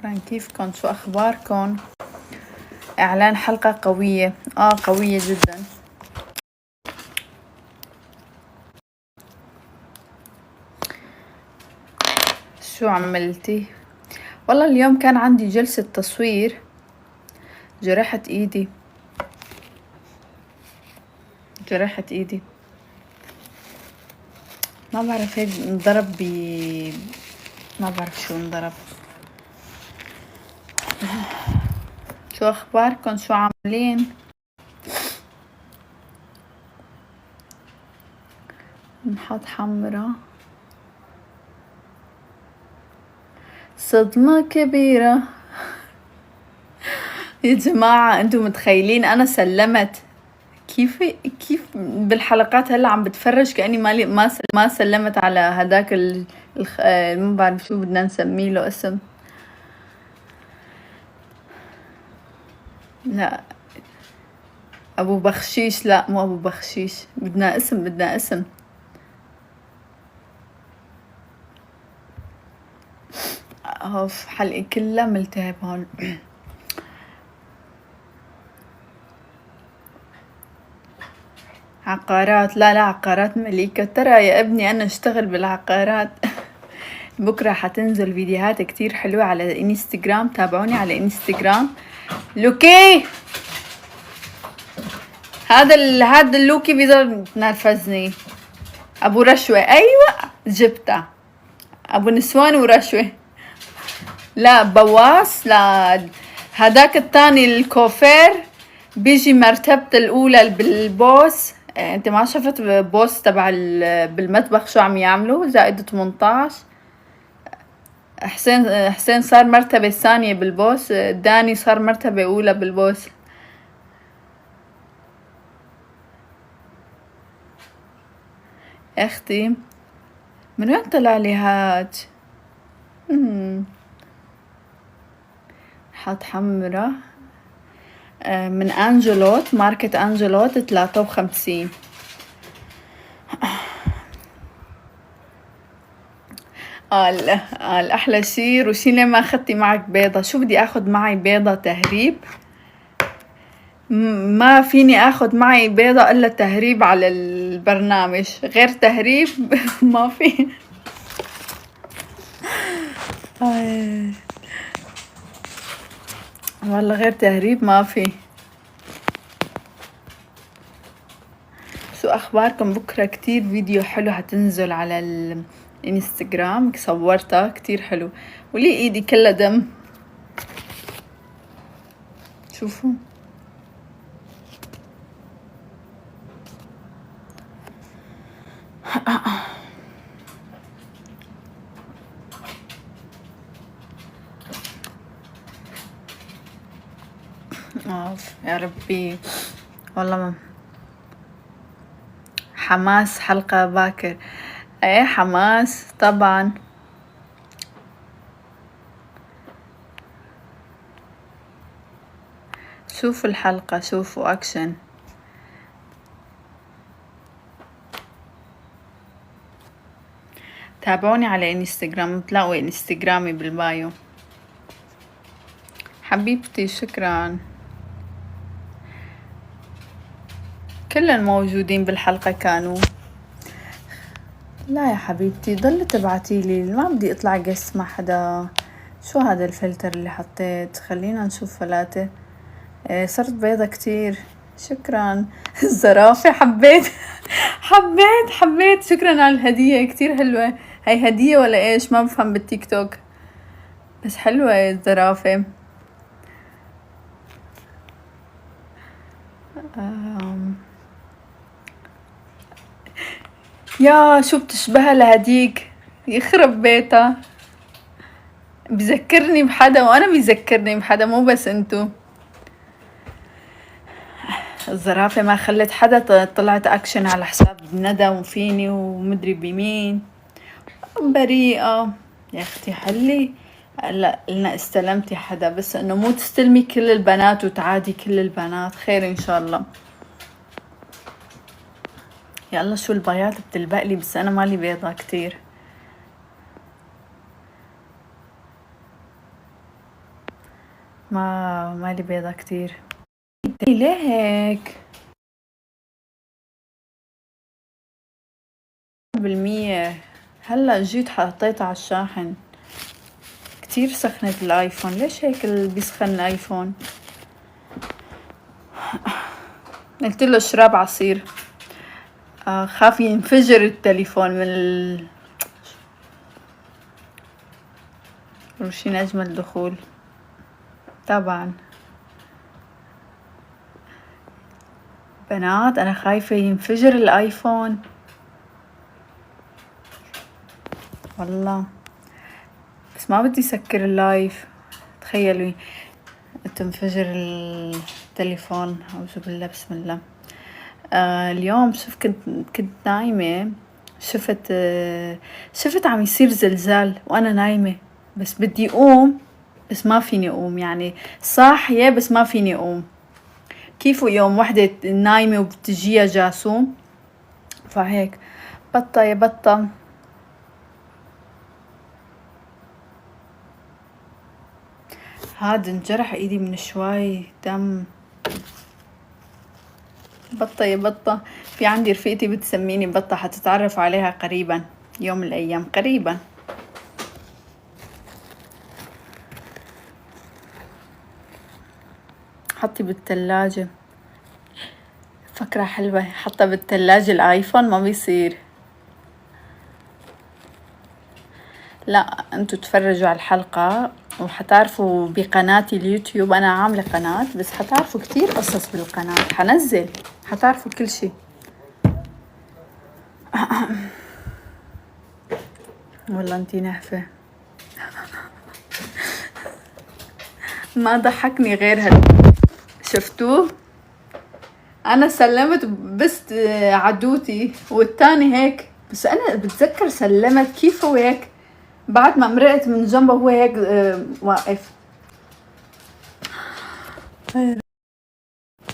شكرا. كيفكن؟ شو اخباركن؟ اعلان حلقة قوية. قوية جدا. شو عملتي؟ والله اليوم كان عندي جلسة تصوير، جرحت ايدي. ما بعرف، هيك انضرب ما بعرف شو انضرب. شو اخباركن؟ شو عاملين؟ نحط حمرا. صدمة كبيرة. يا جماعة انتم متخيلين انا سلمت كيف بالحلقات هلا عم بتفرج كأني ما سلمت على هداك ما بعرف شو بدنا نسميه له اسم. لا ابو بخشيش، لا مو ابو بخشيش، بدنا اسم. اوف، حلقي كلها ملتهب هون. عقارات، لا عقارات مليكة. ترى يا ابني انا اشتغل بالعقارات. بكرة حتنزل فيديوهات كتير حلوة على انستغرام، تابعوني على انستغرام. لوكي، هذا اللوكي بيضل يتنرفزني. ابو رشوة، ايوه جبته. ابو نسوان ورشوة. لا بواس، لا هداك التاني الكوفير بيجي مرتبة الاولى بالبوس. انت ما شفت بوس تبع بالمطبخ شو عم يعملوا؟ زائد 18. حسين صار مرتبة ثانية بالبوس، داني صار مرتبة اولى بالبوس. اختي من وين طلع لي هاد؟ حط حمرة من انجلوت، ماركة انجلوت 53. الأحلى شي روشينا ما أخدتي معك بيضة. شو بدي أخد معي بيضة تهريب؟ ما فيني أخد معي بيضة إلا تهريب على البرنامج، غير تهريب ما في. والله غير تهريب ما في. شو أخباركم؟ بكرة كتير فيديو حلو هتنزل على الانستغرام، صورتها كتير حلو. ولي ايدي كلها دم، شوفوا. يا ربي والله حماس حلقة باكر. ايه حماس طبعا. شوفوا الحلقة، شوفوا اكشن. تابعوني على انستغرام، تلاقوا انستغرامي بالبايو. حبيبتي شكرا. كل الموجودين بالحلقة كانوا. لا يا حبيبتي ضل تبعتيلي، ما بدي اطلع قس مع حدا. شو هذا الفلتر اللي حطيت؟ خلينا نشوف فلاتة. صرت بيضة كتير. شكرا. الزرافة حبيت. شكرا على الهدية كتير حلوة. هاي هدية ولا ايش؟ ما بفهم بالتيك توك، بس حلوة الزرافة. يا شو بتشبهها لهديك، يخرب بيتها. بذكرني بحدا وانا بيذكرني بحدا، مو بس انتو. الزرافة ما خلت حدا. طلعت اكشن على حساب ندى وفيني ومدري بمين. بريئة يا اختي. حلي لا لنا استلمتي حدا، بس انه مو تستلمي كل البنات وتعادي كل البنات. خير ان شاء الله. يا الله شو البياض بتلبقلي، بس انا مالي بيضة كتير. مالي بيضة كتير. ليه هيك؟ 100%. هلا جيت حطيته على الشاحن، كتير سخنت الايفون. ليش هيك اللي بيسخن الايفون؟ قلت له اشرب عصير. خاف ينفجر التليفون من روشين اجمل دخول طبعا. بنات انا خايفة ينفجر الايفون والله، بس ما بدي سكر اللايف. تخيلوا تنفجر التليفون. اعوذ بالله، بسم الله. اليوم كنت نايمة، شفت عم يصير زلزال وانا نايمة، بس بدي اقوم بس ما فيني اقوم، يعني صاحية بس ما فيني اقوم. كيفو يوم وحدة نايمة وبتجيها جاسوم؟ فهيك بطة يا بطة. هاد انجرح ايدي من شوي دم. بطة يا بطة. في عندي رفيقتي بتسميني بطة، حتتعرف عليها قريبا، يوم من الايام قريبا. حطي بالثلاجة. فكرة حلوة، حطها بالثلاجة الايفون ما بيصير. لا انتوا تفرجوا على الحلقة وحتعرفوا بقناتي اليوتيوب. انا عاملة قناة بس حتعرفوا كتير قصص بالقناة، حنزل حتعرفوا كل شي. والله انتي نحفة. ما ضحكني غير شفتوه؟ انا سلمت بس عدوتي والتاني هيك، بس انا بتذكر سلمت كيف هو هيك بعد ما مرقت من جنبه هو هيك واقف.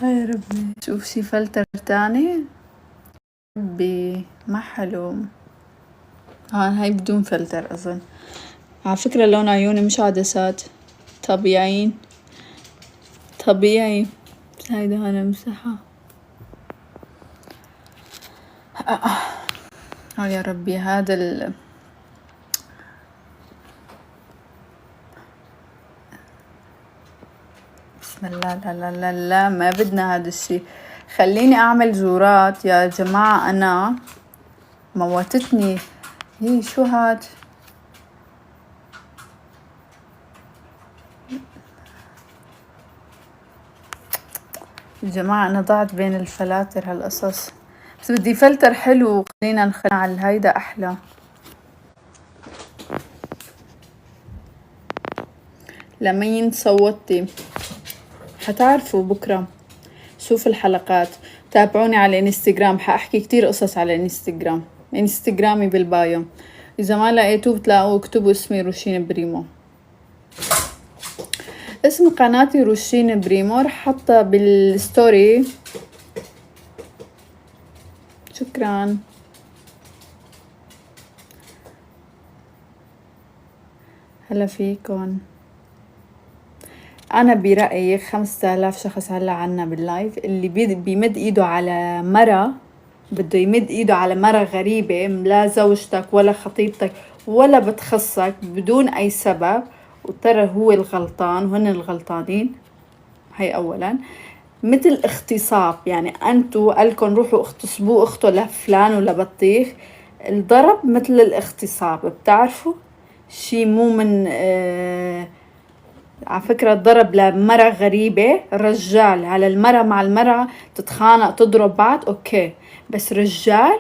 هاي ربي. شوف شي فلتر تاني ما حلو. هاي بدون فلتر اظن. على فكرة لون عيوني مش عدسات، طبيعيين طبيعي. بس هيدا انا مسحها. يا ربي هذا بسم الله. لا لا لا لا، ما بدنا هذا الشي. خليني اعمل زورات يا جماعة. انا موتتني. هي شو هاد؟ يا جماعة انا ضعت بين الفلاتر هالقصص، بس بدي فلتر حلو. خلينا نخلي على هيدا احلى. لمين صوتي؟ حتعرفوا بكرة. شوف الحلقات، تابعوني على الانستغرام، حاحكي كتير قصص على الانستغرام. انستغرامي بالبايو، اذا ما لقيتوه بتلاقوه اكتبوا اسمي روشين بريمو. اسم قناتي روشين بريمو، رح حطها بالستوري. شكرا. هلا فيكن. انا برأيي 5000 شخص هلا عنا باللايف، اللي بيمد ايده على مرة، بده يمد ايده على مرة غريبة، لا زوجتك ولا خطيبتك ولا بتخصك، بدون اي سبب، وترى هو الغلطان وهن الغلطانين. هاي اولا. مثل اغتصاب، يعني انتو قالكن روحوا اغتصبوه اخته لفلان ولا بطيخ. الضرب مثل الاغتصاب، بتعرفوا شي مو من على فكرة الضرب لمرة غريبة، رجال على المرة مع المرة تتخانق تضرب بعض اوكي، بس رجال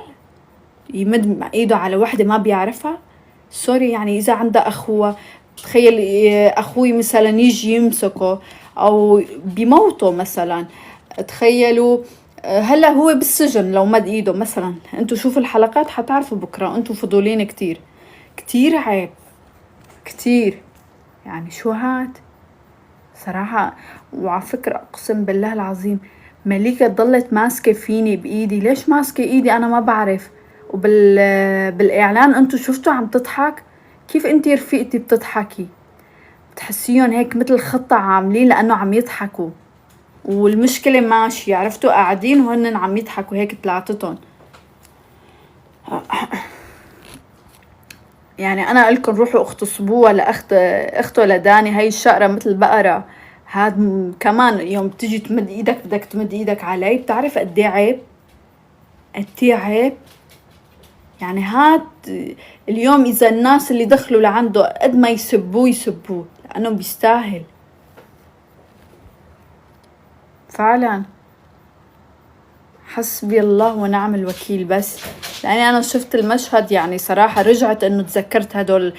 يمد ايده على وحدة ما بيعرفها، سوري. يعني اذا عنده اخوة، تخيل اخوي مثلا يجي يمسكه او بموته مثلا. تخيلوا هلا هو بالسجن لو مد ايده مثلا. انتو شوفوا الحلقات حتعرفوا بكرة، انتو فضولين كتير. كتير عيب كتير. يعني شو هاد صراحة. وعلى فكرة اقسم بالله العظيم مليكة ضلت ماسكة فيني بايدي. ليش ماسكة ايدي انا ما بعرف. بالاعلان انتو شفتوا عم تضحك كيف؟ انتي رفيقتي بتضحكي تحسيهم هيك مثل خطة عاملين لأنه عم يضحكوا، والمشكلة ماشية، عرفتوا قاعدين وهن عم يضحكوا هيك طلعتهم. يعني أنا قلكن روحوا اغتصبوها أخته لداني، هاي الشقرة مثل بقرة. هاد كمان يوم تجي تمد ايدك بدك تمد ايدك علي، بتعرف قديه عيب؟ قديه عيب؟ يعني هاد اليوم إذا الناس اللي دخلوا لعنده قد ما يسبوه لأنه بيستاهل فعلا. حسبي الله ونعم الوكيل. بس لأني أنا شفت المشهد يعني صراحة رجعت إنه تذكرت هدول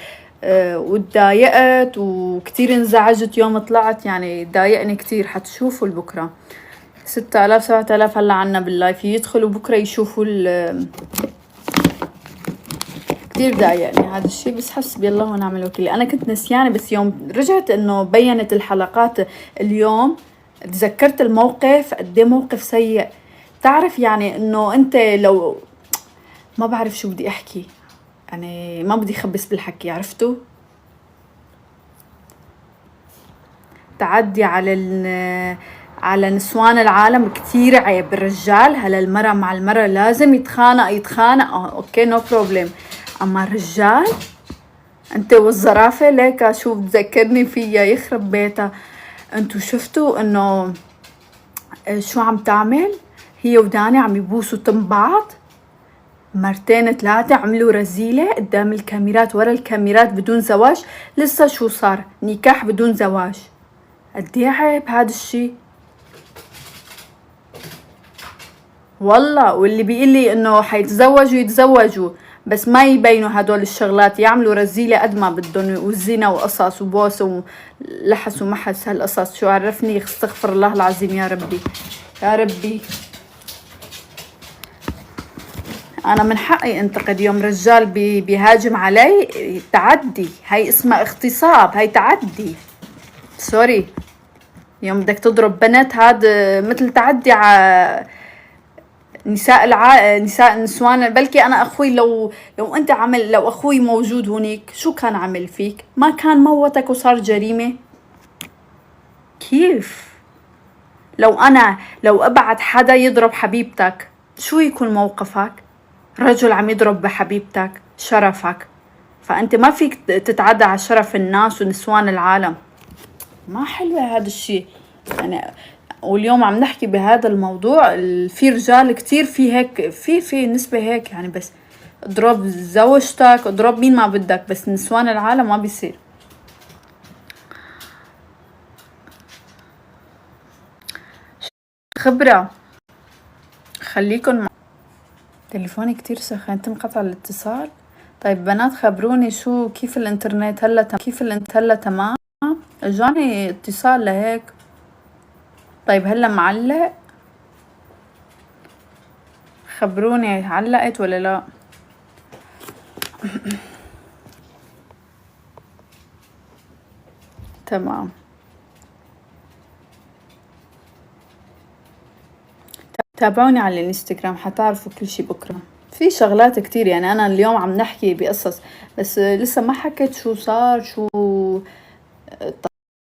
واتضايقت وكتير انزعجت يوم طلعت، يعني ضايقني كتير. حتشوفوا البكرة 6000 7000 هلا عنا باللايف يدخلوا بكرة يشوفوا كتير ضايقني هذا الشي. بس حسبي الله ونعم الوكيل. أنا كنت نسيانة، بس يوم رجعت إنه بينت الحلقات اليوم تذكرت الموقف قديه موقف سيء. تعرف يعني إنه أنت لو ما بعرف شو بدي أحكي، يعني ما بدي خبص بالحكي، عرفتوا؟ تعدي على نسوان العالم كتير عيب. الرجال هلا المرأة مع المرأة لازم يتخانق اوكي نو بروبليم، اما الرجال انت والزرافة ليك شو بتذكرني فيها يخرب بيتها. انتو شفتوا انه شو عم تعمل؟ هي وداني عم يبوسوا تم بعض مرتين 3، عملوا رزيلة قدام الكاميرات ورا الكاميرات بدون زواج. لسه شو صار؟ نكاح بدون زواج. قديه عيب هذا الشي والله. واللي بيقلي انه حيتزوجوا يتزوجوا، بس ما يبينوا هدول الشغلات، يعملوا رزيلة قد ما بدهم، والزنا وقصص وبوس ولحس ومحس هالقصص. شو عرفني؟ استغفر الله العظيم يا ربي يا ربي. انا من حقي انتقد يوم رجال بيهاجم علي. تعدي، هاي اسمها اغتصاب، هاي تعدي، سوري. يوم بدك تضرب بنت هاد مثل تعدي على نسوان. بلكي انا اخوي لو انت عمل، لو اخوي موجود هونيك شو كان عمل فيك؟ ما كان موتك وصار جريمة؟ كيف؟ لو ابعت حدا يضرب حبيبتك شو يكون موقفك؟ رجل عم يضرب بحبيبتك، شرفك، فانت ما فيك تتعدى على شرف الناس ونسوان العالم. ما حلوة هذا الشيء يعني. واليوم عم نحكي بهذا الموضوع، في رجال كتير في هيك، في نسبة هيك يعني. بس اضرب زوجتك، اضرب مين ما بدك، بس نسوان العالم ما بيصير. خبرة. خليكن تليفوني كتير سخن، تنقطع الاتصال. طيب بنات خبروني كيف الانترنت هلا تمام؟ اجاني اتصال لهيك. طيب هلا معلق؟ خبروني علقت ولا لا. تمام. تابعوني على الانستغرام حتعرفوا كل شي بكرة. في شغلات كتير يعني. أنا اليوم عم نحكي بقصص، بس لسه ما حكيت شو صار، شو